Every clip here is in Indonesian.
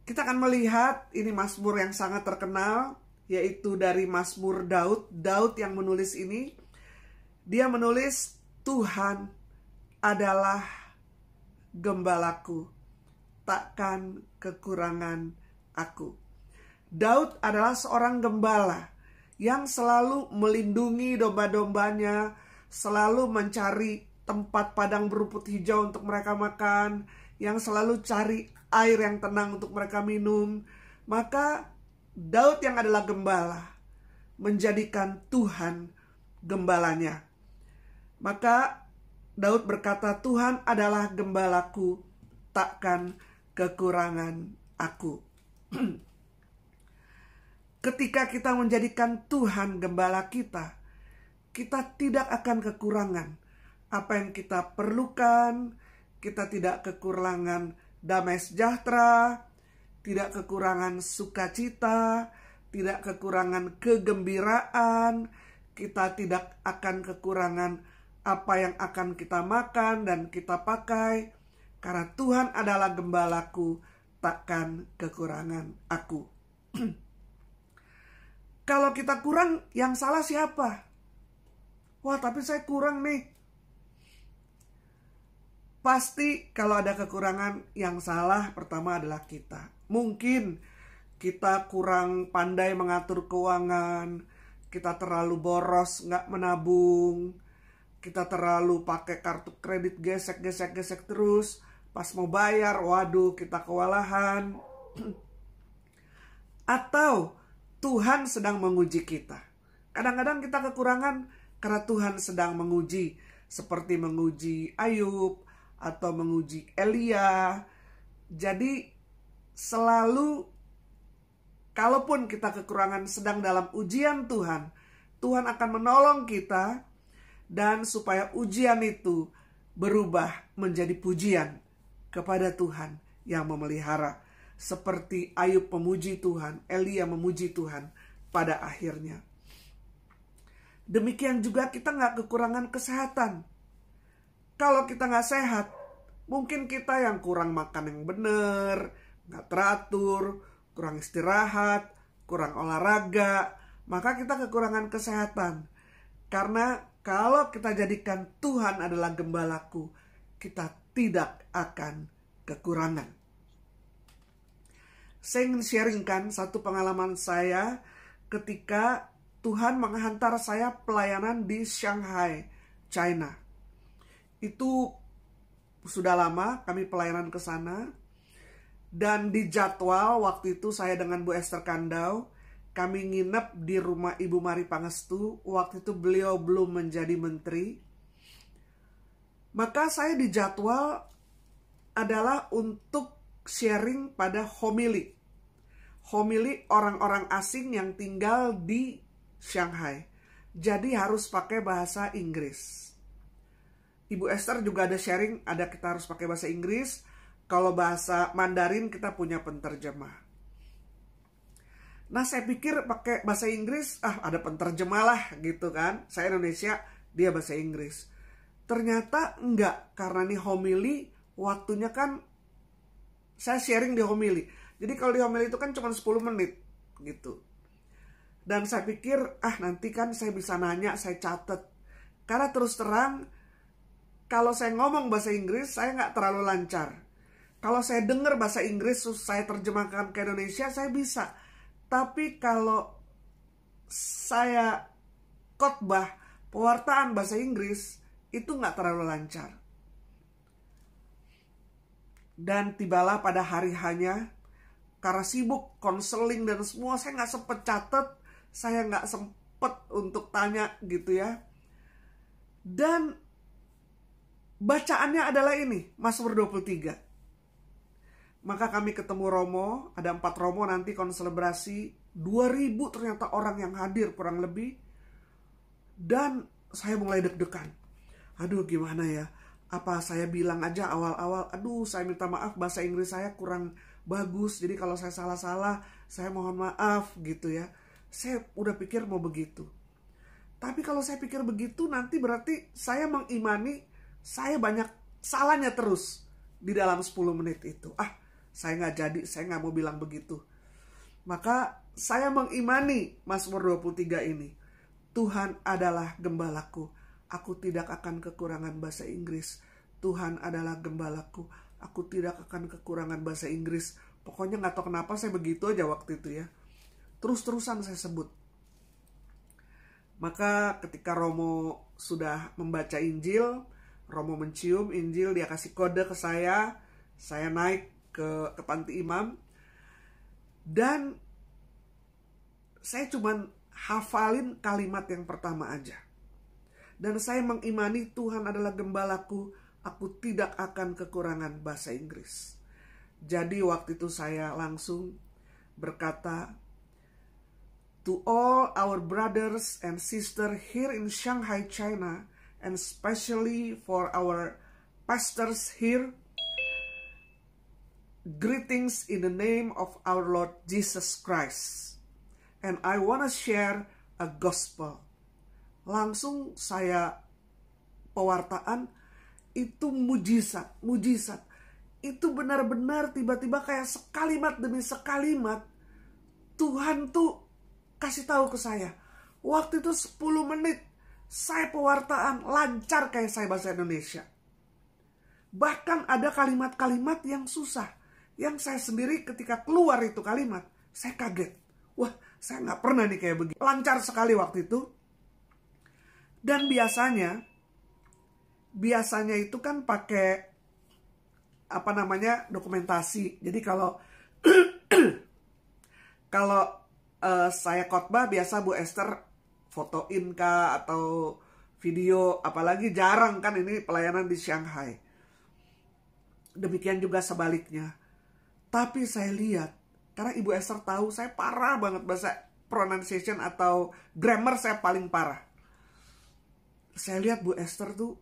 Kita akan melihat ini mazmur yang sangat terkenal, yaitu dari mazmur Daud. Daud yang menulis ini, dia menulis, Tuhan adalah gembalaku, takkan kekurangan aku. Daud adalah seorang gembala yang selalu melindungi domba-dombanya, selalu mencari tempat padang berumput hijau untuk mereka makan, yang selalu cari air yang tenang untuk mereka minum. Maka Daud yang adalah gembala menjadikan Tuhan gembalanya. Maka Daud berkata, Tuhan adalah gembalaku, takkan kekurangan aku. Ketika kita menjadikan Tuhan gembala kita, kita tidak akan kekurangan apa yang kita perlukan. Kita tidak kekurangan damai sejahtera, tidak kekurangan sukacita, tidak kekurangan kegembiraan. Kita tidak akan kekurangan apa yang akan kita makan dan kita pakai, karena Tuhan adalah gembalaku, takkan kekurangan aku. Kalau kita kurang, yang salah siapa? Wah, tapi saya kurang nih. Pasti kalau ada kekurangan, yang salah pertama adalah kita. Mungkin kita kurang pandai mengatur keuangan, kita terlalu boros, nggak menabung, kita terlalu pakai kartu kredit gesek terus. Pas mau bayar, waduh, kita kewalahan. Atau Tuhan sedang menguji kita. Kadang-kadang kita kekurangan karena Tuhan sedang menguji, seperti menguji Ayub atau menguji Elia. Jadi selalu, kalaupun kita kekurangan sedang dalam ujian Tuhan, Tuhan akan menolong kita, dan supaya ujian itu berubah menjadi pujian kepada Tuhan yang memelihara. Seperti Ayub memuji Tuhan, Elia memuji Tuhan pada akhirnya. Demikian juga kita nggak kekurangan kesehatan. Kalau kita nggak sehat, mungkin kita yang kurang makan yang benar, nggak teratur, kurang istirahat, kurang olahraga, maka kita kekurangan kesehatan. Karena kalau kita jadikan Tuhan adalah gembalaku, kita tidak akan kekurangan. Saya ingin sharingkan satu pengalaman saya ketika Tuhan menghantar saya pelayanan di Shanghai, China. Itu sudah lama kami pelayanan ke sana. Dan di jadwal waktu itu saya dengan Bu Esther Kandau, kami nginep di rumah Ibu Mari Pangestu. Waktu itu beliau belum menjadi menteri. Maka saya di jadwal adalah untuk sharing pada homili. Homili orang-orang asing yang tinggal di Shanghai. Jadi harus pakai bahasa Inggris. Ibu Esther juga ada sharing, kita harus pakai bahasa Inggris. Kalau bahasa Mandarin kita punya penterjemah. Nah, saya pikir pakai bahasa Inggris, ada penterjemah lah gitu kan. Saya Indonesia, dia bahasa Inggris. Ternyata enggak, karena nih homili, waktunya kan saya sharing di homili. Jadi kalau di homili itu kan cuma 10 menit gitu. Dan saya pikir, nanti kan saya bisa nanya, saya catat. Karena terus terang, kalau saya ngomong bahasa Inggris, saya nggak terlalu lancar. Kalau saya dengar bahasa Inggris, saya terjemahkan ke Indonesia, saya bisa. Tapi kalau saya khotbah, pewartaan bahasa Inggris, itu nggak terlalu lancar. Dan tibalah pada hari hanya, karena sibuk konseling dan semua, saya nggak sempet catat, saya nggak sempet untuk tanya gitu ya. Dan bacaannya adalah ini, Mazmur 23. Maka kami ketemu Romo, ada 4 Romo nanti konselebrasi, 2000 ternyata orang yang hadir kurang lebih. Dan saya mulai deg-degan. Aduh, gimana ya? Apa saya bilang aja awal-awal, aduh saya minta maaf bahasa Inggris saya kurang bagus, jadi kalau saya salah-salah, saya mohon maaf gitu ya. Saya udah pikir mau begitu. Tapi kalau saya pikir begitu, nanti berarti saya mengimani saya banyak salahnya terus di dalam 10 menit itu. Saya nggak jadi, saya nggak mau bilang begitu. Maka saya mengimani Mazmur 23 ini. Tuhan adalah gembalaku, aku tidak akan kekurangan bahasa Inggris. Tuhan adalah gembalaku, aku tidak akan kekurangan bahasa Inggris. Pokoknya nggak tahu kenapa saya begitu aja waktu itu ya. Terus-terusan saya sebut. Maka ketika Romo sudah membaca Injil, Romo mencium Injil, dia kasih kode ke saya naik ke panti imam, dan saya cuman hafalin kalimat yang pertama aja. Dan saya mengimani Tuhan adalah gembalaku, aku tidak akan kekurangan bahasa Inggris. Jadi waktu itu saya langsung berkata, to all our brothers and sisters here in Shanghai, China, and especially for our pastors here, greetings in the name of our Lord Jesus Christ. And I want to share a gospel. Langsung saya pewartaan, itu mujizat. Itu benar-benar tiba-tiba kayak sekalimat demi sekalimat Tuhan tuh kasih tahu ke saya. Waktu itu 10 menit saya pewartaan lancar kayak saya bahasa Indonesia. Bahkan ada kalimat-kalimat yang susah, yang saya sendiri ketika keluar itu kalimat, saya kaget. Wah, saya nggak pernah nih kayak begini. Lancar sekali waktu itu. Dan biasanya itu kan pakai dokumentasi. Jadi kalau saya khotbah biasa Bu Esther fotoin kah atau video, apalagi jarang kan ini pelayanan di Shanghai. Demikian juga sebaliknya. Tapi saya lihat, karena Ibu Esther tahu saya parah banget bahasa pronunciation atau grammar, saya paling parah. Saya lihat Bu Esther tuh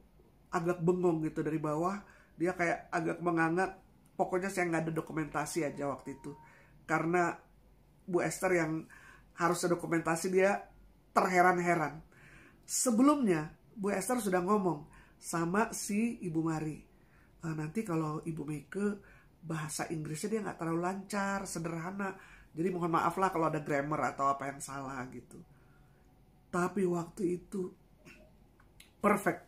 agak bengong gitu dari bawah. Dia kayak agak menganga. Pokoknya saya nggak ada dokumentasi aja waktu itu. Karena Bu Esther yang harus ada dokumentasi, dia terheran-heran. Sebelumnya Bu Esther sudah ngomong sama si Ibu Mari. Nanti kalau Ibu Meike bahasa Inggrisnya dia nggak terlalu lancar, sederhana. Jadi mohon maaf lah kalau ada grammar atau apa yang salah gitu. Tapi waktu itu perfect.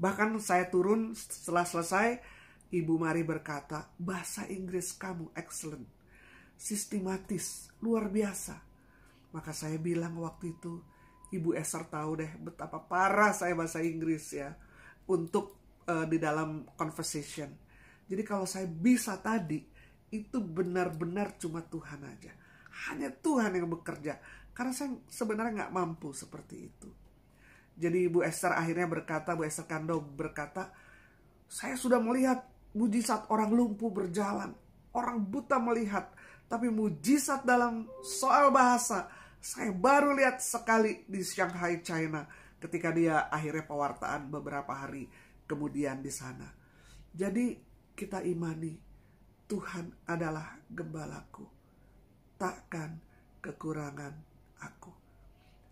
Bahkan saya turun setelah selesai, Ibu Mari berkata, bahasa Inggris kamu excellent, sistematis, luar biasa. Maka saya bilang waktu itu, Ibu Esther tahu deh betapa parah saya bahasa Inggris ya untuk di dalam conversation. Jadi kalau saya bisa tadi, itu benar-benar cuma Tuhan aja. Hanya Tuhan yang bekerja. Karena saya sebenarnya nggak mampu seperti itu. Jadi Bu Esther akhirnya berkata, Bu Esther Kando berkata, saya sudah melihat mujizat orang lumpuh berjalan, orang buta melihat, tapi mujizat dalam soal bahasa, saya baru lihat sekali di Shanghai, China, ketika dia akhirnya pewartaan beberapa hari kemudian di sana. Jadi kita imani, Tuhan adalah gembalaku, takkan kekurangan aku.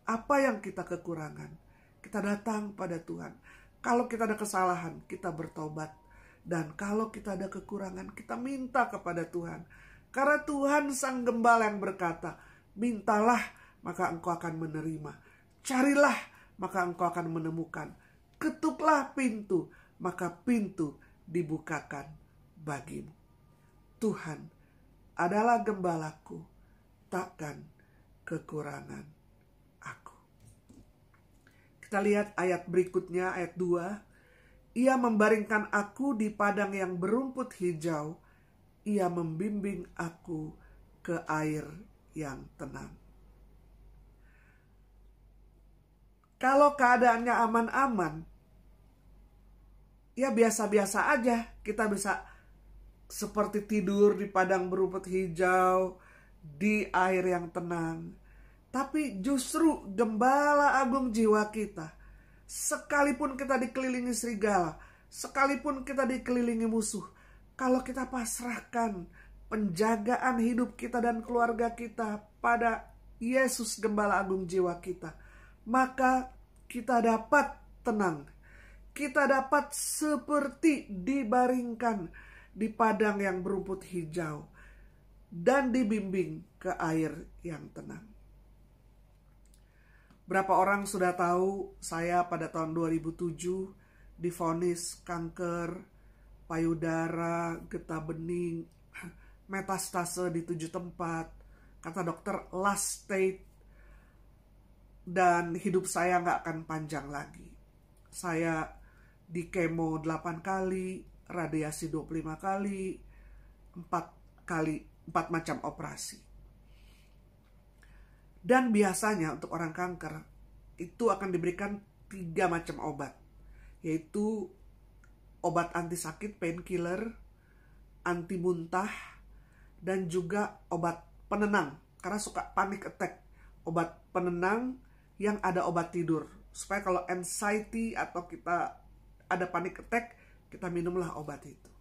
Apa yang kita kekurangan? Kita datang pada Tuhan. Kalau kita ada kesalahan, kita bertobat. Dan kalau kita ada kekurangan, kita minta kepada Tuhan. Karena Tuhan Sang Gembala yang berkata, mintalah maka engkau akan menerima. Carilah maka engkau akan menemukan. Ketuklah pintu, maka pintu dibukakan bagimu. Tuhan adalah gembalaku, takkan kekurangan aku. Kita lihat ayat berikutnya, ayat 2. Ia membaringkan aku di padang yang berumput hijau. Ia membimbing aku ke air yang tenang. Kalau keadaannya aman-aman, ya biasa-biasa aja. Kita bisa seperti tidur di padang berumput hijau, di air yang tenang. Tapi justru gembala agung jiwa kita, sekalipun kita dikelilingi serigala, sekalipun kita dikelilingi musuh, kalau kita pasrahkan penjagaan hidup kita dan keluarga kita pada Yesus Gembala Agung jiwa kita, maka kita dapat tenang. Kita dapat seperti dibaringkan di padang yang berumput hijau, dan dibimbing ke air yang tenang. Berapa orang sudah tahu saya pada tahun 2007 divonis kanker payudara, getah bening, metastase di 7 tempat. Kata dokter last stage, dan hidup saya nggak akan panjang lagi. Saya di kemo 8 kali, radiasi 25 kali, 4 macam operasi. Dan biasanya untuk orang kanker itu akan diberikan 3 macam obat, yaitu obat anti sakit, painkiller, anti muntah, dan juga obat penenang, karena suka panic attack. Obat penenang yang ada obat tidur, supaya kalau anxiety atau kita ada panic attack, kita minumlah obat itu.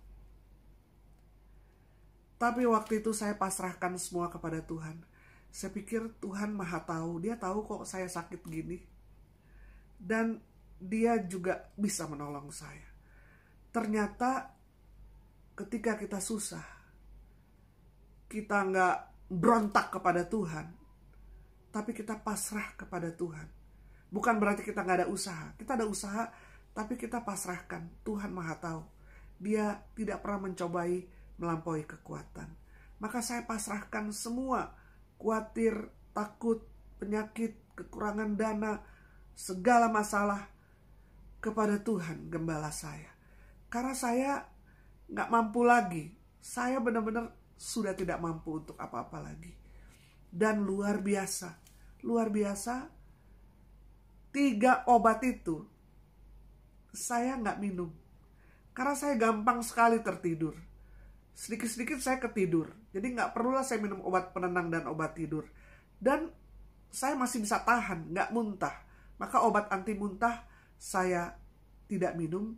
Tapi waktu itu saya pasrahkan semua kepada Tuhan. Saya pikir Tuhan Maha Tahu, Dia tahu kok saya sakit gini. Dan Dia juga bisa menolong saya. Ternyata ketika kita susah, kita nggak berontak kepada Tuhan, tapi kita pasrah kepada Tuhan. Bukan berarti kita nggak ada usaha. Kita ada usaha, tapi kita pasrahkan. Tuhan Maha Tahu. Dia tidak pernah mencobai melampaui kekuatan. Maka saya pasrahkan semua, khawatir, takut, penyakit, kekurangan dana, segala masalah kepada Tuhan Gembala saya. Karena saya nggak mampu lagi. Saya benar-benar sudah tidak mampu untuk apa-apa lagi. Dan luar biasa, 3 obat itu saya nggak minum. Karena saya gampang sekali tertidur. Sedikit-sedikit saya ketidur. Jadi nggak perlulah saya minum obat penenang dan obat tidur. Dan saya masih bisa tahan, nggak muntah. Maka obat anti muntah saya tidak minum.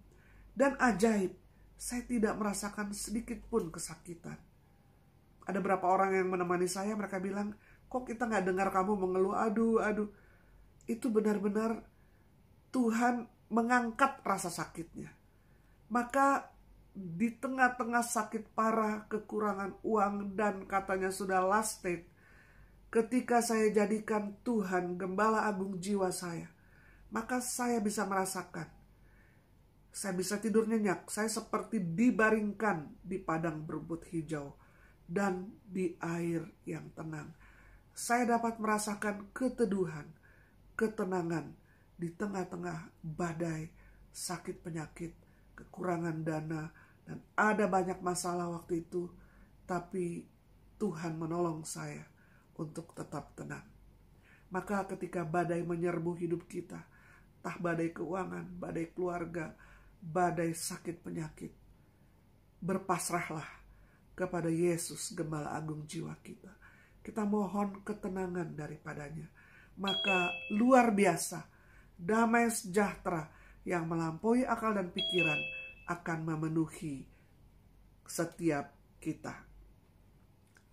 Dan ajaib, saya tidak merasakan sedikit pun kesakitan. Ada beberapa orang yang menemani saya, mereka bilang, kok kita nggak dengar kamu mengeluh, aduh. Itu benar-benar Tuhan mengangkat rasa sakitnya. Maka di tengah-tengah sakit parah, kekurangan uang, dan katanya sudah last stage, ketika saya jadikan Tuhan Gembala Agung jiwa saya, maka saya bisa merasakan, saya bisa tidur nyenyak, saya seperti dibaringkan di padang berumput hijau dan di air yang tenang. Saya dapat merasakan keteduhan, ketenangan di tengah-tengah badai, sakit penyakit, kekurangan dana, dan ada banyak masalah waktu itu. Tapi Tuhan menolong saya untuk tetap tenang. Maka ketika badai menyerbu hidup kita, entah badai keuangan, badai keluarga, badai sakit penyakit, berpasrahlah kepada Yesus Gembala Agung jiwa kita. Kita mohon ketenangan daripadanya. Maka luar biasa, damai sejahtera yang melampaui akal dan pikiran akan memenuhi setiap kita.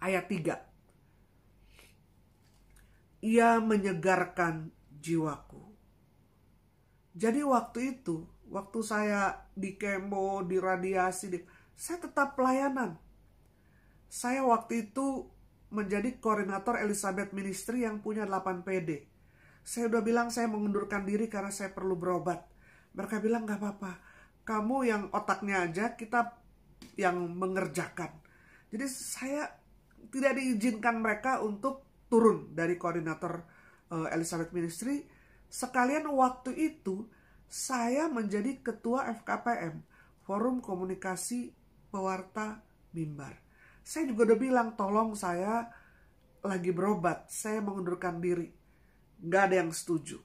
Ayat 3. Ia menyegarkan jiwaku. Jadi waktu itu, waktu saya di kemo, di radiasi, saya tetap pelayanan. Saya waktu itu menjadi koordinator Elizabeth Ministry yang punya 8 PD. Saya udah bilang saya mengundurkan diri karena saya perlu berobat. Mereka bilang gak apa-apa, kamu yang otaknya aja, kita yang mengerjakan. Jadi saya tidak diizinkan mereka untuk turun dari koordinator Elizabeth Ministry. Sekalian waktu itu saya menjadi ketua FKPM, Forum Komunikasi Pewarta Mimbar. Saya juga udah bilang, tolong saya lagi berobat, saya mengundurkan diri. Gak ada yang setuju.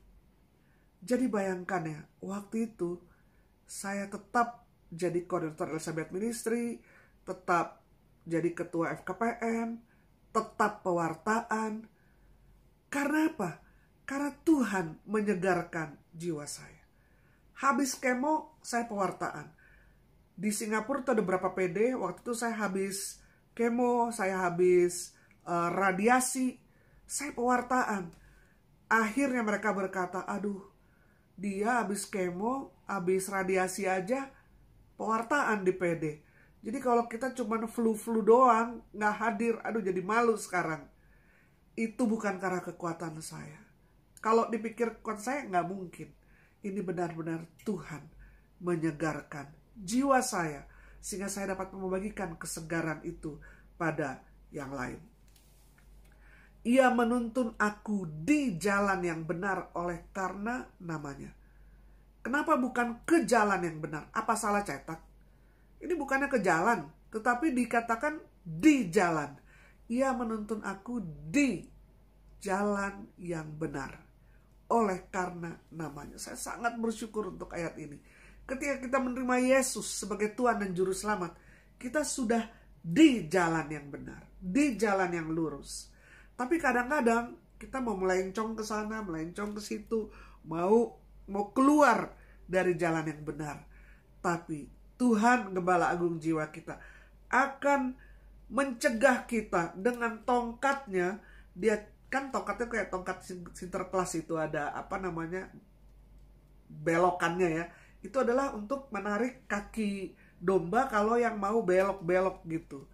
Jadi bayangkan ya, waktu itu saya tetap jadi koordinator Elizabeth Ministry, tetap jadi ketua FKPM, tetap pewartaan. Karena apa? Karena Tuhan menyegarkan jiwa saya. Habis kemo, saya pewartaan. Di Singapura itu ada berapa PD, waktu itu saya habis kemo, saya habis radiasi, saya pewartaan. Akhirnya mereka berkata, aduh, dia habis kemo, habis radiasi aja, pewartaan di PD. Jadi kalau kita cuma flu-flu doang, nggak hadir, aduh jadi malu sekarang. Itu bukan karena kekuatan saya. Kalau dipikir kekuatan saya, nggak mungkin. Ini benar-benar Tuhan menyegarkan jiwa saya, sehingga saya dapat membagikan kesegaran itu pada yang lain. Ia menuntun aku di jalan yang benar oleh karena namanya. Kenapa bukan ke jalan yang benar? Apa salah cetak? Ini bukannya ke jalan, tetapi dikatakan di jalan. Ia menuntun aku di jalan yang benar oleh karena namanya. Saya sangat bersyukur untuk ayat ini. Ketika kita menerima Yesus sebagai Tuhan dan Juru Selamat, kita sudah di jalan yang benar, di jalan yang lurus. Tapi kadang-kadang kita mau melencong ke sana, melencong ke situ, mau keluar dari jalan yang benar. Tapi Tuhan Gembala Agung jiwa kita akan mencegah kita dengan tongkatnya. Dia kan tongkatnya kayak tongkat Sinterklas itu, ada belokannya ya. Itu adalah untuk menarik kaki domba kalau yang mau belok-belok gitu.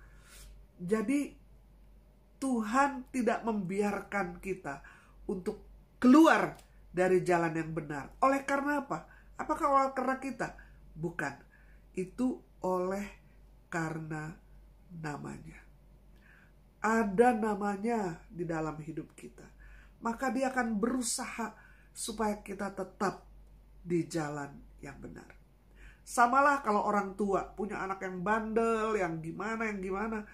Jadi Tuhan tidak membiarkan kita untuk keluar dari jalan yang benar. Oleh karena apa? Apakah oleh karena kita? Bukan. Itu oleh karena namanya. Ada namanya di dalam hidup kita. Maka dia akan berusaha supaya kita tetap di jalan yang benar. Samalah kalau orang tua punya anak yang bandel, yang gimana.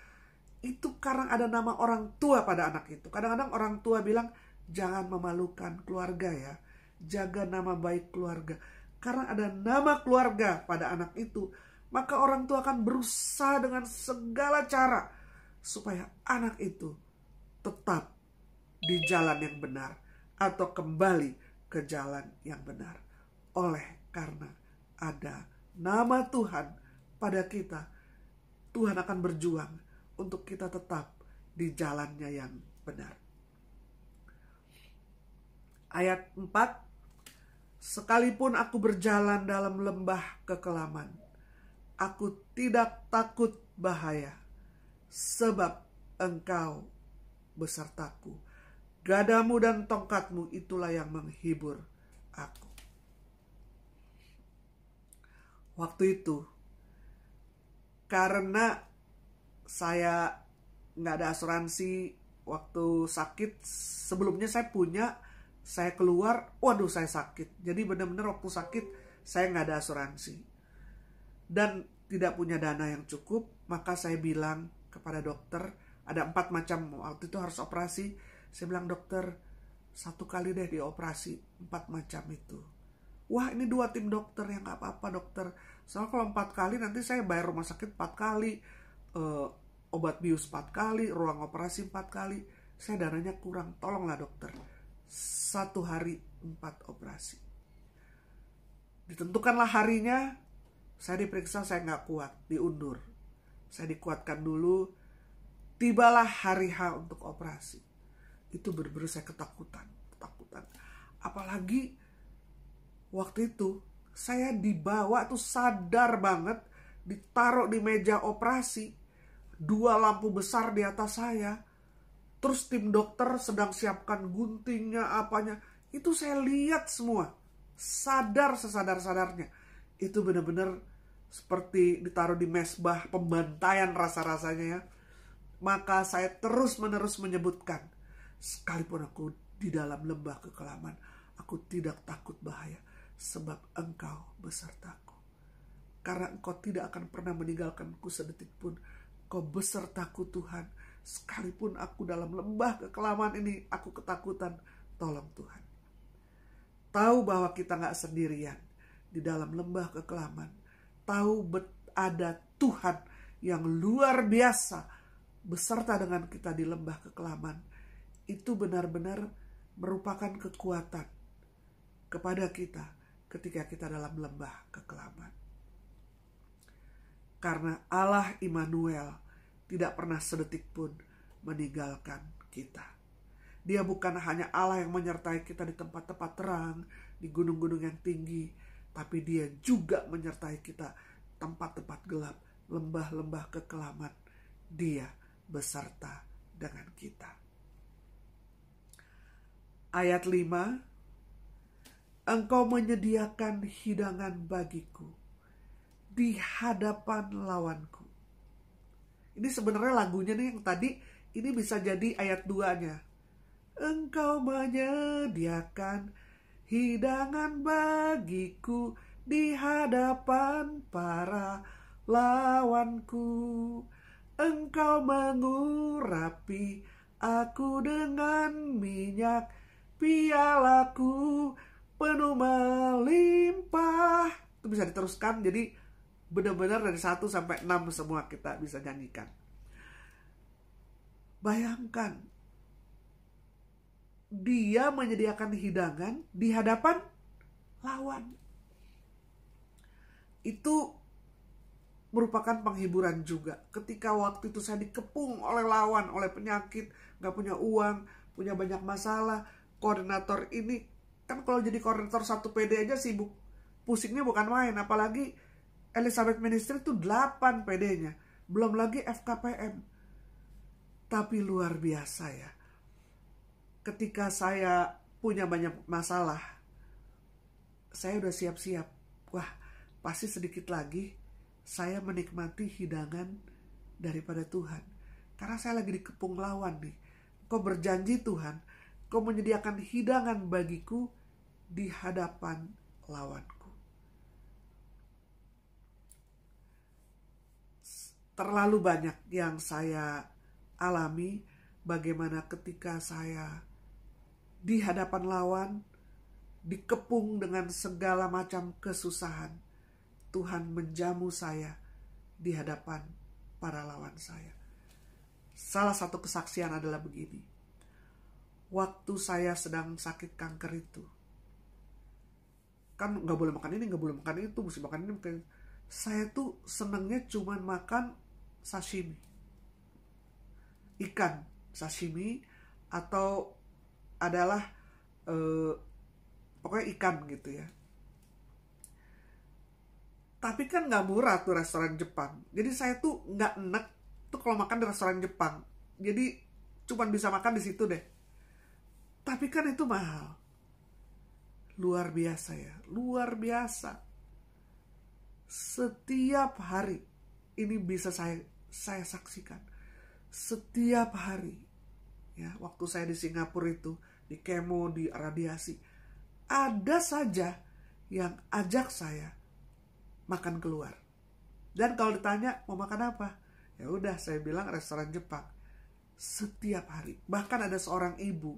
Itu karena ada nama orang tua pada anak itu. Kadang-kadang orang tua bilang, jangan memalukan keluarga ya. Jaga nama baik keluarga. Karena ada nama keluarga pada anak itu, maka orang tua akan berusaha dengan segala cara supaya anak itu tetap di jalan yang benar atau kembali ke jalan yang benar. Oleh karena ada nama Tuhan pada kita, Tuhan akan berjuang untuk kita tetap di jalannya yang benar. Ayat 4, sekalipun aku berjalan dalam lembah kekelaman, aku tidak takut bahaya, sebab Engkau besertaku. Gadamu dan tongkatmu itulah yang menghibur aku. Waktu itu, karena saya nggak ada asuransi waktu sakit, sebelumnya saya punya, saya keluar, waduh saya sakit. Jadi benar-benar waktu sakit saya nggak ada asuransi. Dan tidak punya dana yang cukup, maka saya bilang kepada dokter, ada 4 macam, waktu itu harus operasi. Saya bilang, dokter, 1 kali deh dioperasi, 4 macam itu. Wah ini 2 tim dokter, ya nggak apa-apa dokter. Soalnya kalau 4 kali nanti saya bayar rumah sakit 4 kali, obat bius 4 kali, ruang operasi 4 kali. Saya dananya kurang, tolonglah dokter. 1 hari 4 operasi. Ditentukanlah harinya, saya diperiksa, saya nggak kuat, diundur. Saya dikuatkan dulu, tibalah hari H untuk operasi. Itu benar-benar saya ketakutan. Apalagi waktu itu saya dibawa tuh sadar banget, ditaruh di meja operasi, 2 lampu besar di atas saya. Terus tim dokter sedang siapkan guntingnya, apanya. Itu saya lihat semua. Sadar sesadar-sadarnya. Itu benar-benar seperti ditaruh di mezbah pembantaian rasa-rasanya ya. Maka saya terus-menerus menyebutkan, sekalipun aku di dalam lembah kekelaman, aku tidak takut bahaya, sebab Engkau besertaku. Karena Engkau tidak akan pernah meninggalkanku sedetik pun. Engkau besertaku Tuhan. Sekalipun aku dalam lembah kekelaman ini, aku ketakutan, tolong Tuhan. Tahu bahwa kita gak sendirian di dalam lembah kekelaman. Tahu ada Tuhan yang luar biasa beserta dengan kita di lembah kekelaman. Itu benar-benar merupakan kekuatan kepada kita ketika kita dalam lembah kekelaman. Karena Allah Immanuel tidak pernah sedetik pun meninggalkan kita. Dia bukan hanya Allah yang menyertai kita di tempat-tempat terang, di gunung-gunung yang tinggi, tapi Dia juga menyertai kita tempat-tempat gelap, lembah-lembah kekelaman, Dia beserta dengan kita. Ayat 5, Engkau menyediakan hidangan bagiku di hadapan lawanku. Ini sebenarnya lagunya nih yang tadi, ini bisa jadi ayat 2-nya. Engkau menyediakan hidangan bagiku di hadapan para lawanku. Engkau mengurapi aku dengan minyak, pialaku penuh melimpah. Itu bisa diteruskan, jadi benar-benar dari 1 sampai 6 semua kita bisa nyanyikan. Bayangkan, Dia menyediakan hidangan di hadapan lawan. Itu merupakan penghiburan juga. Ketika waktu itu saya dikepung oleh lawan, oleh penyakit, gak punya uang, punya banyak masalah. Koordinator ini, kan kalau jadi koordinator 1 PD aja sibuk, pusingnya bukan main. Apalagi Elizabeth Ministry itu 8 PD-nya. Belum lagi FKPM. Tapi luar biasa ya. Ketika saya punya banyak masalah, saya udah siap-siap. Wah, pasti sedikit lagi saya menikmati hidangan daripada Tuhan. Karena saya lagi dikepung lawan nih. Kau berjanji Tuhan, Kau menyediakan hidangan bagiku di hadapan lawanku. Terlalu banyak yang saya alami, bagaimana ketika saya di hadapan lawan, dikepung dengan segala macam kesusahan, Tuhan menjamu saya di hadapan para lawan saya. Salah satu kesaksian adalah begini. Waktu saya sedang sakit kanker itu, kan gak boleh makan ini, gak boleh makan itu, mesti makan ini, makan itu. Saya tuh senangnya cuman makan sashimi, ikan sashimi, atau adalah pokoknya ikan gitu ya. Tapi kan gak murah tuh restoran Jepang. Jadi saya tuh gak enak tuh kalau makan di restoran Jepang. Jadi cuman bisa makan di situ deh. Tapi kan itu mahal. Luar biasa ya, luar biasa. Setiap hari ini bisa saya saksikan. Setiap hari ya, waktu saya di Singapura itu, di kemo, di radiasi, ada saja yang ajak saya makan keluar. Dan kalau ditanya mau makan apa, ya udah saya bilang restoran Jepang. Setiap hari. Bahkan ada seorang ibu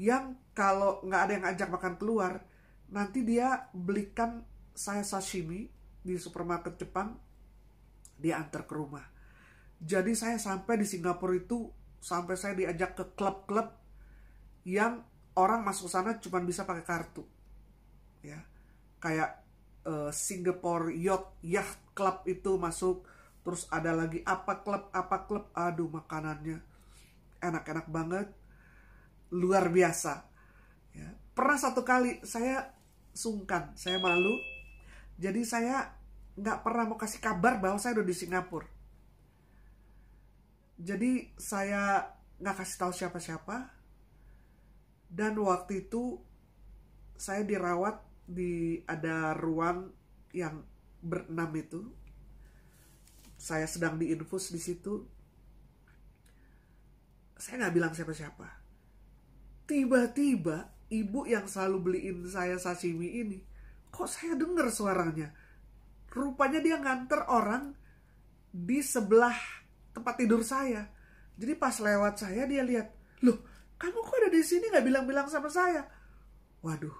yang kalau nggak ada yang ajak makan keluar, nanti dia belikan saya sashimi di supermarket Jepang, dia antar ke rumah. Jadi saya sampai di Singapura itu, sampai saya diajak ke klub-klub yang orang masuk sana cuma bisa pakai kartu, ya, kayak Singapore Yacht Club itu masuk. Terus ada lagi apa klub, aduh makanannya enak-enak banget, luar biasa ya. Pernah satu kali saya sungkan, saya malu, jadi saya nggak pernah mau kasih kabar bahwa saya udah di Singapura. Jadi saya nggak kasih tahu siapa-siapa. Dan waktu itu saya dirawat di ada ruang yang berenam itu. Saya sedang diinfus di situ. Saya nggak bilang siapa-siapa. Tiba-tiba ibu yang selalu beliin saya sashimi ini, kok saya dengar suaranya. Rupanya dia nganter orang di sebelah tempat tidur saya. Jadi pas lewat saya, dia lihat, loh, kamu kok ada di sini nggak bilang-bilang sama saya? Waduh,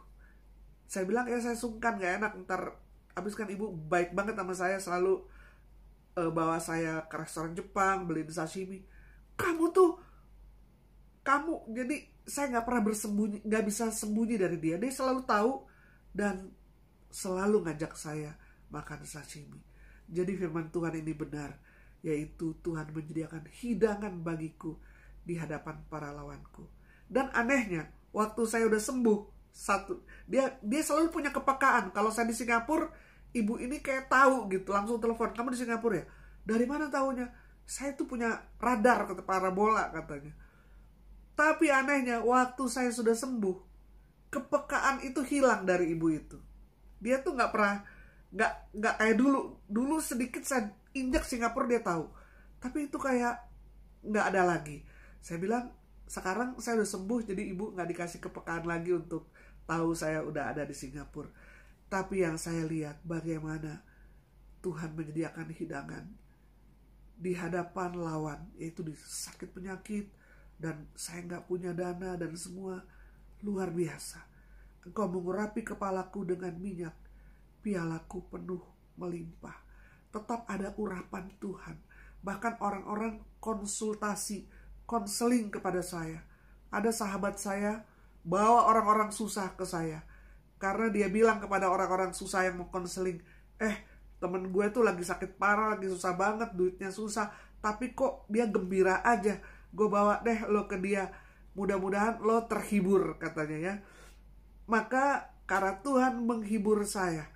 saya bilang ya saya sungkan, nggak enak ntar. Habis kan ibu baik banget sama saya, selalu bawa saya ke restoran Jepang, beliin sashimi. Kamu, jadi saya nggak pernah bersembunyi, nggak bisa sembunyi dari dia. Dia selalu tahu dan selalu ngajak saya makan sashimi. Jadi firman Tuhan ini benar, yaitu Tuhan menyediakan hidangan bagiku di hadapan para lawanku. Dan anehnya, waktu saya udah sembuh, dia selalu punya kepekaan. Kalau saya di Singapura, ibu ini kayak tahu gitu, langsung telepon, kamu di Singapura ya? Dari mana tahunya? Saya tuh punya radar, kata, parabola katanya. Tapi anehnya waktu saya sudah sembuh, kepekaan itu hilang dari ibu itu. Dia tuh nggak pernah, nggak kayak dulu sedikit saya injak Singapura dia tahu, tapi itu kayak nggak ada lagi. Saya bilang sekarang saya udah sembuh, jadi ibu nggak dikasih kepekaan lagi untuk tahu saya udah ada di Singapura. Tapi yang saya lihat bagaimana Tuhan menyediakan hidangan di hadapan lawan, yaitu di sakit penyakit, dan saya nggak punya dana dan semua. Luar biasa. Engkau mengurapi kepalaku dengan minyak, pialaku penuh melimpah. Tetap ada urapan Tuhan. Bahkan orang-orang konsultasi, konseling kepada saya. Ada sahabat saya bawa orang-orang susah ke saya, karena dia bilang kepada orang-orang susah yang mau konseling, temen gue tuh lagi sakit parah, lagi susah banget, duitnya susah, tapi kok dia gembira aja. Gue bawa deh lo ke dia, mudah-mudahan lo terhibur, katanya ya. Maka karena Tuhan menghibur saya,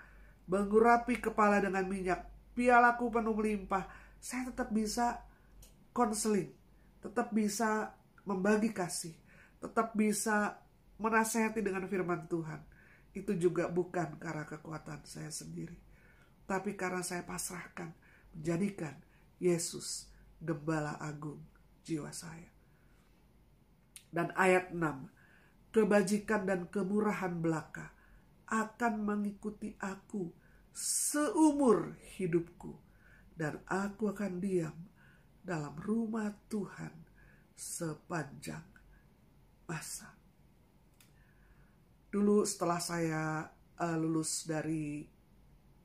mengurapi kepala dengan minyak, pialaku penuh melimpah, saya tetap bisa konseling, tetap bisa membagi kasih, tetap bisa menasehati dengan firman Tuhan. Itu juga bukan karena kekuatan saya sendiri, tapi karena saya pasrahkan, menjadikan Yesus Gembala Agung jiwa saya. Dan ayat 6, kebajikan dan kemurahan belaka akan mengikuti aku seumur hidupku, dan aku akan diam dalam rumah Tuhan sepanjang masa. Dulu setelah saya lulus dari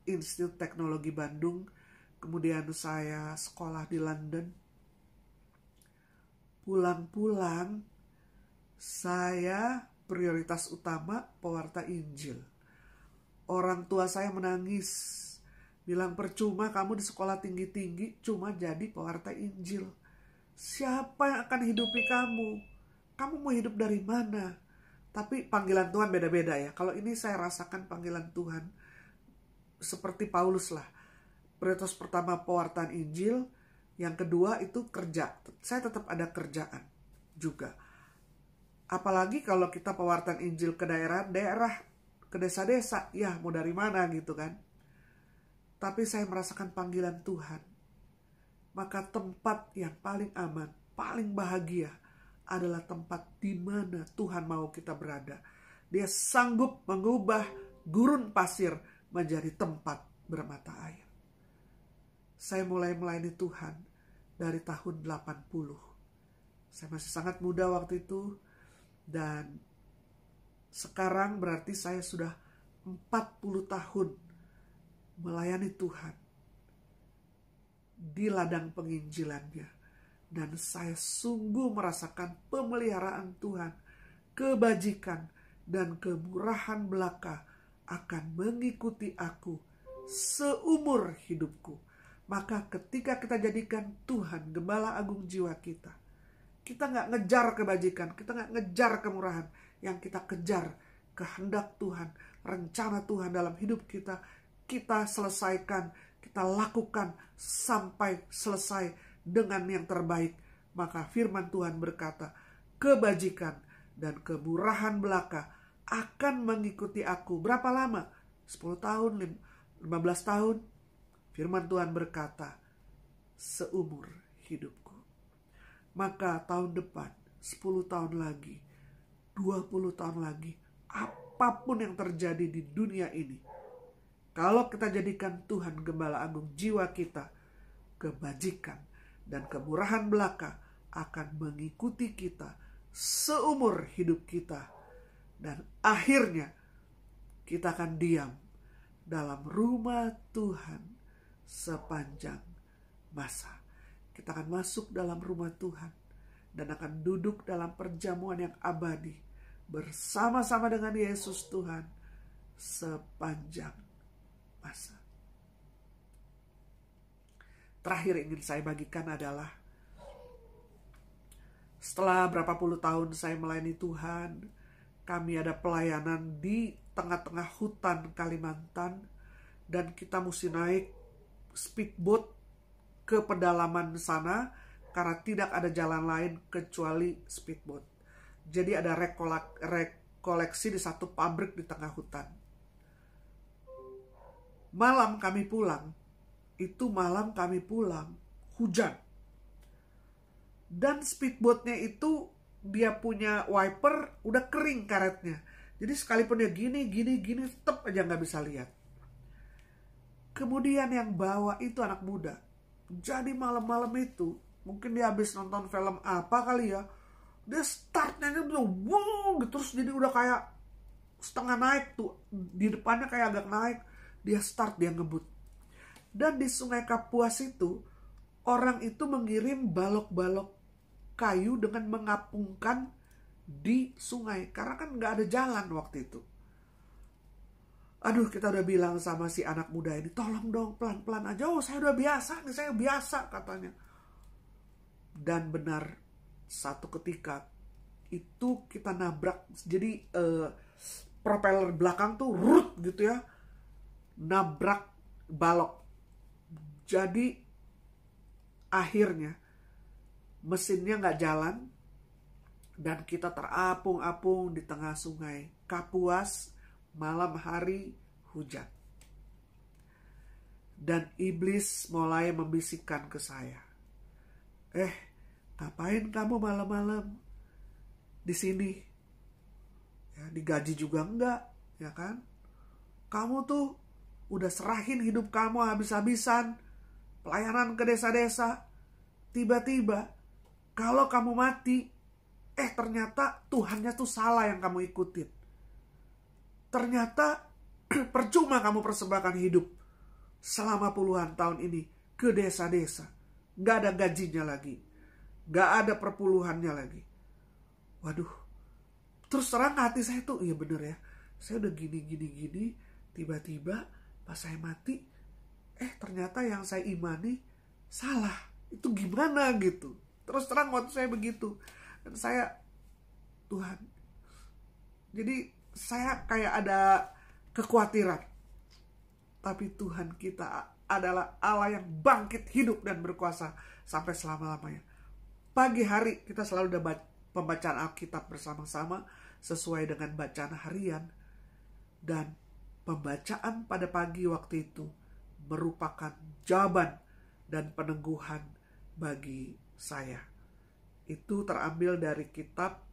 Institut Teknologi Bandung, kemudian saya sekolah di London, pulang-pulang saya prioritas utama pewarta Injil. Orang tua saya menangis, bilang percuma kamu di sekolah tinggi-tinggi cuma jadi pewarta Injil. Siapa yang akan hidupi kamu? Kamu mau hidup dari mana? Tapi panggilan Tuhan beda-beda ya. Kalau ini saya rasakan panggilan Tuhan seperti Paulus lah. Prioritas pertama pewartaan Injil, yang kedua itu kerja. Saya tetap ada kerjaan juga. Apalagi kalau kita pewartaan Injil ke daerah-daerah, ke desa-desa, ya mau dari mana gitu kan. Tapi saya merasakan panggilan Tuhan. Maka tempat yang paling aman, paling bahagia adalah tempat di mana Tuhan mau kita berada. Dia sanggup mengubah gurun pasir menjadi tempat bermata air. Saya mulai melayani Tuhan dari tahun 80. Saya masih sangat muda waktu itu, dan sekarang berarti saya sudah 40 tahun melayani Tuhan di ladang penginjilannya. Dan saya sungguh merasakan pemeliharaan Tuhan, kebajikan dan kemurahan belaka akan mengikuti aku seumur hidupku. Maka ketika kita jadikan Tuhan Gembala Agung jiwa kita, kita gak ngejar kebajikan, kita gak ngejar kemurahan. Yang kita kejar kehendak Tuhan, rencana Tuhan dalam hidup kita, kita selesaikan, kita lakukan sampai selesai dengan yang terbaik. Maka firman Tuhan berkata, kebajikan dan kemurahan belaka akan mengikuti aku. Berapa lama? 10 tahun, 15 tahun? Firman Tuhan berkata, seumur hidupku. Maka tahun depan, 10 tahun lagi, 20 tahun lagi, apapun yang terjadi di dunia ini, kalau kita jadikan Tuhan Gembala Agung jiwa kita, kebajikan dan kemurahan belaka akan mengikuti kita seumur hidup kita. Dan akhirnya kita akan diam dalam rumah Tuhan sepanjang masa. Kita akan masuk dalam rumah Tuhan dan akan duduk dalam perjamuan yang abadi bersama-sama dengan Yesus Tuhan sepanjang masa. Terakhir ingin saya bagikan adalah, setelah berapa puluh tahun saya melayani Tuhan, kami ada pelayanan di tengah-tengah hutan Kalimantan, dan kita mesti naik speedboat ke pedalaman sana karena tidak ada jalan lain kecuali speedboat. Jadi ada rekoleksi di satu pabrik di tengah hutan. Malam kami pulang, hujan. Dan speedboatnya itu dia punya wiper udah kering karetnya. Jadi sekalipun dia gini, tetap aja nggak bisa lihat. Kemudian yang bawa itu anak muda. Jadi malam-malam itu, mungkin dia habis nonton film apa kali ya, dia startnya udah wow, terus jadi udah kayak setengah naik tuh, di depannya kayak agak naik, dia start, dia ngebut. Dan di Sungai Kapuas itu, orang itu mengirim balok-balok kayu dengan mengapungkan di sungai, karena kan nggak ada jalan waktu itu. Aduh, kita udah bilang sama si anak muda ini, tolong dong pelan-pelan aja. Oh, saya udah biasa nih, saya biasa katanya. Dan benar, satu ketika itu kita nabrak. Jadi propeller belakang tuh rut gitu ya, nabrak balok. Jadi akhirnya mesinnya nggak jalan dan kita terapung-apung di tengah sungai Kapuas. Malam hari hujan. Dan iblis mulai membisikkan ke saya. Ngapain kamu malam-malam di sini? Ya, digaji juga enggak, ya kan? Kamu tuh udah serahin hidup kamu habis-habisan, pelayanan ke desa-desa. Tiba-tiba, kalau kamu mati, ternyata Tuhannya tuh salah yang kamu ikutin. Ternyata percuma kamu persembahkan hidup selama puluhan tahun ini ke desa-desa. Gak ada gajinya lagi. Gak ada perpuluhannya lagi. Waduh. Terus terang hati saya tuh, iya bener ya. Saya udah gini. Tiba-tiba pas saya mati, ternyata yang saya imani salah. Itu gimana gitu. Terus terang waktu saya begitu. Dan saya, Tuhan. Jadi saya kayak ada kekhawatiran. Tapi Tuhan kita adalah Allah yang bangkit, hidup, dan berkuasa sampai selama-lamanya. Pagi hari kita selalu ada pembacaan Alkitab bersama-sama sesuai dengan bacaan harian. Dan pembacaan pada pagi waktu itu merupakan jawaban dan peneguhan bagi saya. Itu terambil dari kitab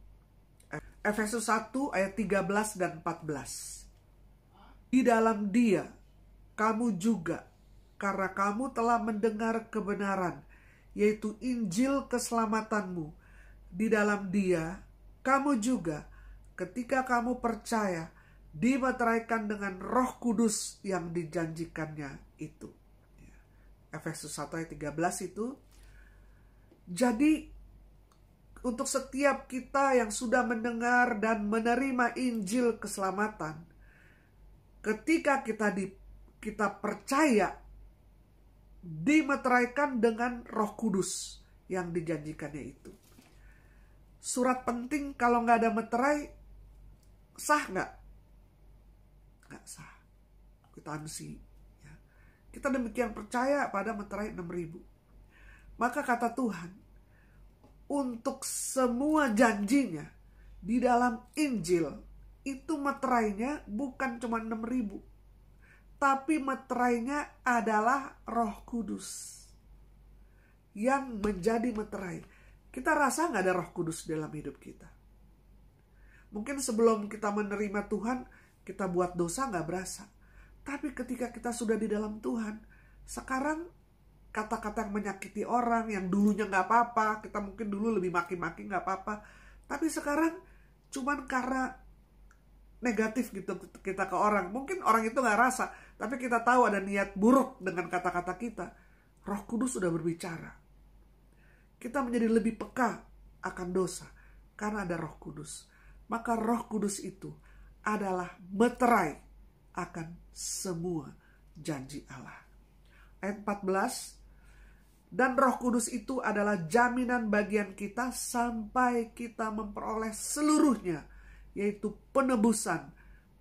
Efesus 1 ayat 13 dan 14. Di dalam Dia, kamu juga, karena kamu telah mendengar kebenaran, yaitu Injil keselamatanmu. Di dalam Dia, kamu juga, ketika kamu percaya, dimeteraikan dengan Roh Kudus yang dijanjikannya itu. Efesus 1 ayat 13 itu. Jadi, untuk setiap kita yang sudah mendengar dan menerima Injil keselamatan, ketika kita percaya, dimeteraikan dengan Roh Kudus yang dijanjikannya itu. Surat penting kalau nggak ada meterai, sah nggak? Nggak sah. Kwitansi. Ya. Kita demikian percaya pada meterai 6.000. Maka kata Tuhan, untuk semua janjinya di dalam Injil itu meterainya bukan cuma 6.000, tapi meterainya adalah Roh Kudus yang menjadi meterai. Kita rasa nggak ada Roh Kudus dalam hidup kita. Mungkin sebelum kita menerima Tuhan, kita buat dosa nggak berasa. Tapi ketika kita sudah di dalam Tuhan, sekarang kata-kata yang menyakiti orang, yang dulunya nggak apa-apa, kita mungkin dulu lebih maki-maki nggak apa-apa, tapi sekarang cuman karena negatif gitu kita ke orang, mungkin orang itu nggak rasa, tapi kita tahu ada niat buruk dengan kata-kata kita. Roh Kudus sudah berbicara. Kita menjadi lebih peka akan dosa karena ada Roh Kudus. Maka Roh Kudus itu adalah meterai akan semua janji Allah. Ayat 14. Dan Roh Kudus itu adalah jaminan bagian kita sampai kita memperoleh seluruhnya, yaitu penebusan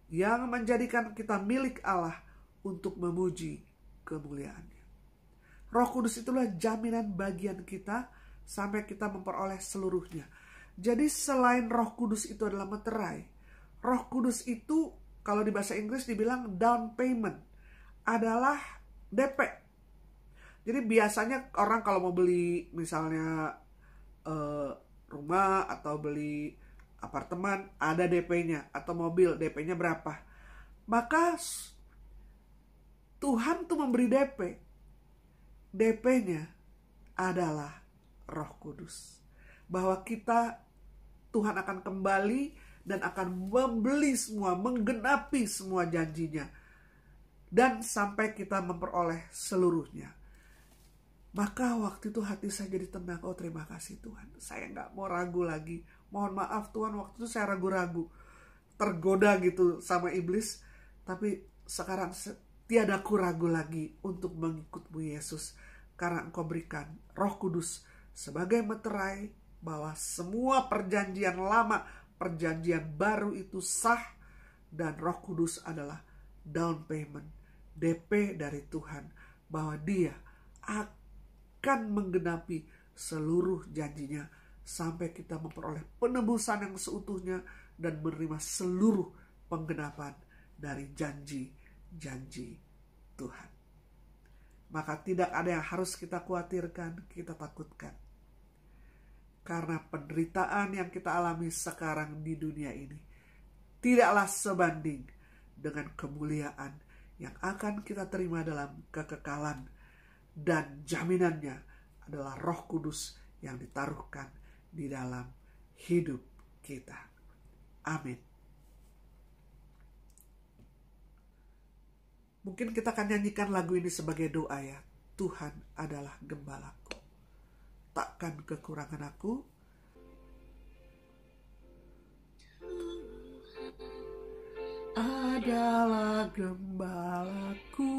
yang menjadikan kita milik Allah untuk memuji kemuliaan-Nya. Roh Kudus itulah jaminan bagian kita sampai kita memperoleh seluruhnya. Jadi selain Roh Kudus itu adalah meterai, Roh Kudus itu kalau di bahasa Inggris dibilang down payment, adalah DP. Jadi biasanya orang kalau mau beli misalnya rumah atau beli apartemen ada DP-nya, atau mobil DP-nya berapa. Maka Tuhan tuh memberi DP. DP-nya adalah Roh Kudus. Bahwa Tuhan akan kembali dan akan membeli semua, menggenapi semua janjinya. Dan sampai kita memperoleh seluruhnya. Maka waktu itu hati saya jadi tenang. Oh, terima kasih Tuhan. Saya gak mau ragu lagi. Mohon maaf Tuhan, waktu itu saya ragu-ragu. Tergoda gitu sama iblis. Tapi sekarang tiada aku ragu lagi untuk mengikut-Mu Yesus. Karena Engkau berikan Roh Kudus sebagai meterai bahwa semua perjanjian lama, perjanjian baru itu sah. Dan Roh Kudus adalah down payment, DP dari Tuhan, bahwa Dia akan menggenapi seluruh janjinya sampai kita memperoleh penebusan yang seutuhnya dan menerima seluruh penggenapan dari janji-janji Tuhan. Maka tidak ada yang harus kita khawatirkan, kita takutkan. Karena penderitaan yang kita alami sekarang di dunia ini tidaklah sebanding dengan kemuliaan yang akan kita terima dalam kekekalan. Dan jaminannya adalah Roh Kudus yang ditaruhkan di dalam hidup kita. Amin. Mungkin kita akan nyanyikan lagu ini sebagai doa ya. Tuhan adalah gembalaku, takkan kekurangan aku. Adalah gembalaku,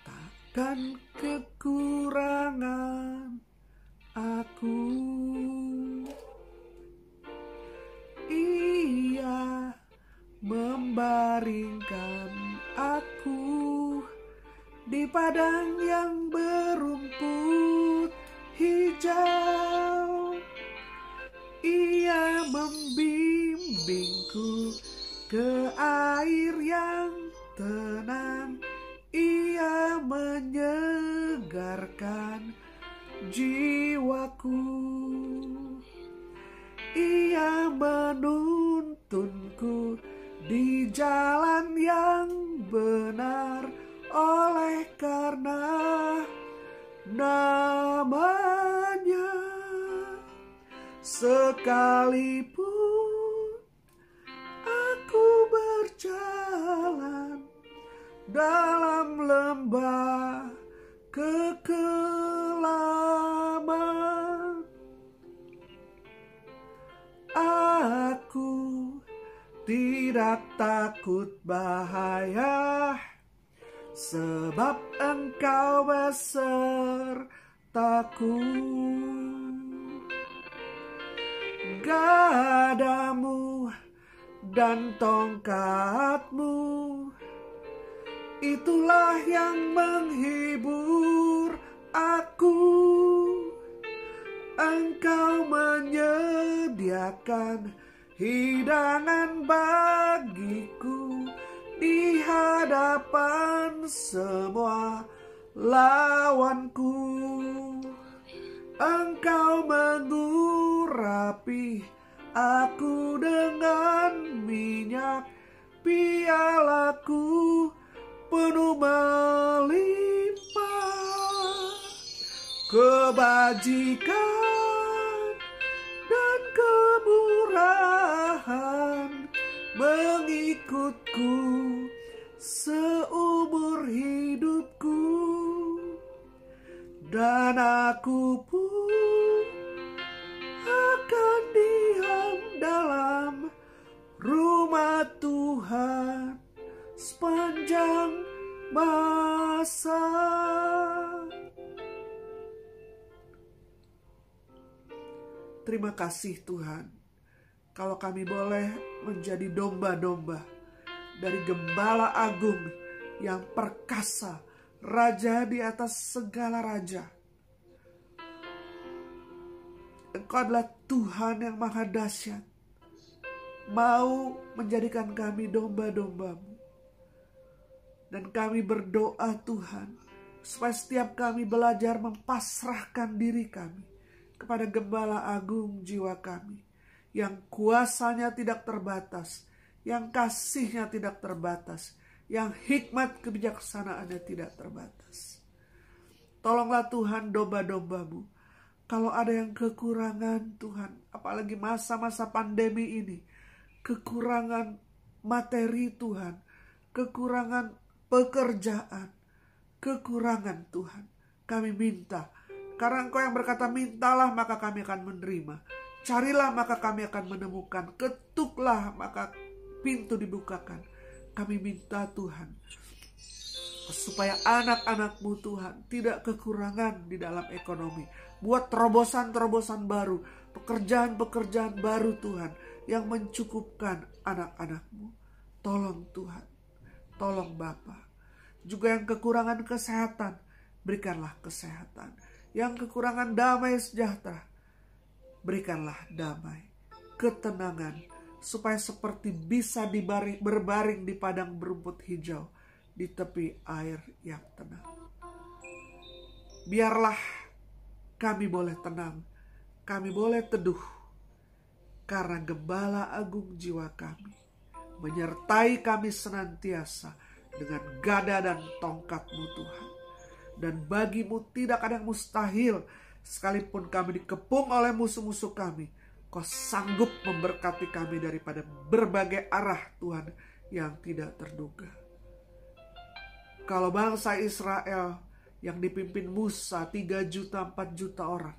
takkan kekurangan aku. Ia membaringkan aku di padang yang berumput hijau. Ia membimbingku ke air yang tenang. Ia menyegarkan jiwaku. Ia menuntunku di jalan yang benar oleh karena namanya. Sekalipun aku berjalan dalam lembah kekelaman, aku tidak takut bahaya, sebab Engkau besertaku. Gadamu dan tongkatmu, itulah yang menghibur aku. Engkau menyediakan hidangan bagiku di hadapan semua lawanku. Engkau mengurapi aku dengan minyak, pialaku penuh melimpah. Kebajikan dan kemurahan mengikutku seumur hidupku, dan aku pun akan diam dalam rumah Tuhan sepanjang masa. Terima kasih Tuhan, kalau kami boleh menjadi domba-domba dari Gembala Agung yang perkasa, Raja di atas segala raja. Engkau adalah Tuhan yang maha dahsyat, mau menjadikan kami domba-domba-Mu. Dan kami berdoa Tuhan, supaya setiap kami belajar mempasrahkan diri kami kepada Gembala Agung jiwa kami, yang kuasanya tidak terbatas, yang kasihnya tidak terbatas, yang hikmat kebijaksanaannya tidak terbatas. Tolonglah Tuhan domba-domba-Mu. Kalau ada yang kekurangan Tuhan, apalagi masa-masa pandemi ini, kekurangan materi Tuhan, kekurangan pekerjaan, kekurangan Tuhan, kami minta. Karena Engkau yang berkata, mintalah maka kami akan menerima, carilah maka kami akan menemukan, ketuklah maka pintu dibukakan. Kami minta Tuhan, supaya anak-anak-Mu Tuhan tidak kekurangan di dalam ekonomi. Buat terobosan-terobosan baru, pekerjaan-pekerjaan baru Tuhan, yang mencukupkan anak-anak-Mu. Tolong Tuhan, tolong Bapa. Juga yang kekurangan kesehatan, berikanlah kesehatan. Yang kekurangan damai sejahtera, berikanlah damai, ketenangan, supaya seperti bisa berbaring di padang berumput hijau, di tepi air yang tenang. Biarlah kami boleh tenang, kami boleh teduh, karena Gembala Agung jiwa kami menyertai kami senantiasa dengan gada dan tongkat-Mu Tuhan. Dan bagi-Mu tidak ada yang mustahil. Sekalipun kami dikepung oleh musuh-musuh kami, Kau sanggup memberkati kami daripada berbagai arah Tuhan yang tidak terduga. Kalau bangsa Israel yang dipimpin Musa 3 juta 4 juta orang,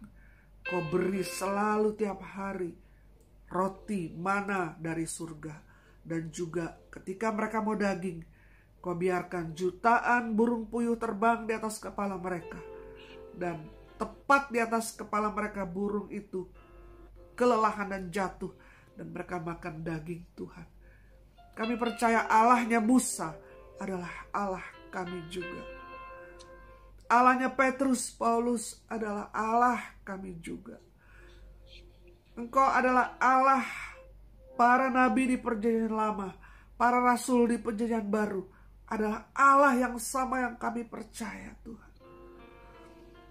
Kau beri selalu tiap hari roti mana dari surga. Dan juga ketika mereka mau daging, Kau biarkan jutaan burung puyuh terbang di atas kepala mereka. Dan tepat di atas kepala mereka burung itu kelelahan dan jatuh. Dan mereka makan daging Tuhan. Kami percaya Allahnya Musa adalah Allah kami juga. Allahnya Petrus, Paulus adalah Allah kami juga. Engkau adalah Allah para nabi di perjanjian lama, para rasul di perjanjian baru, adalah Allah yang sama yang kami percaya Tuhan.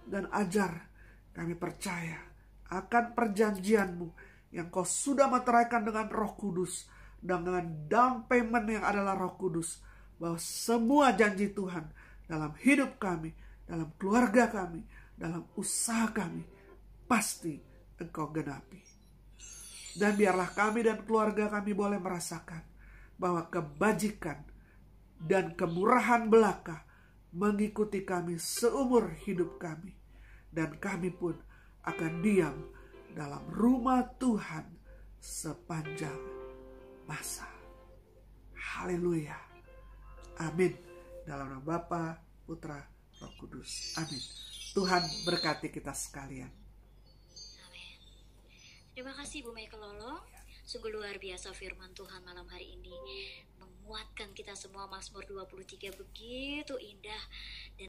Dan ajar kami percaya akan perjanjian-Mu yang Kau sudah meteraikan dengan Roh Kudus, dan dengan down payment yang adalah Roh Kudus, bahwa semua janji Tuhan dalam hidup kami, dalam keluarga kami, dalam usaha kami, pasti Engkau genapi. Dan biarlah kami dan keluarga kami boleh merasakan bahwa kebajikan dan kemurahan belaka mengikuti kami seumur hidup kami. Dan kami pun akan diam dalam rumah Tuhan sepanjang masa. Haleluya. Amin. Dalam nama Bapa, Putra, Roh Kudus. Amin. Tuhan berkati kita sekalian. Terima kasih Bu Michael Lolo. Sungguh luar biasa firman Tuhan malam hari ini. Menguatkan kita semua. Mazmur 23 begitu indah. Dan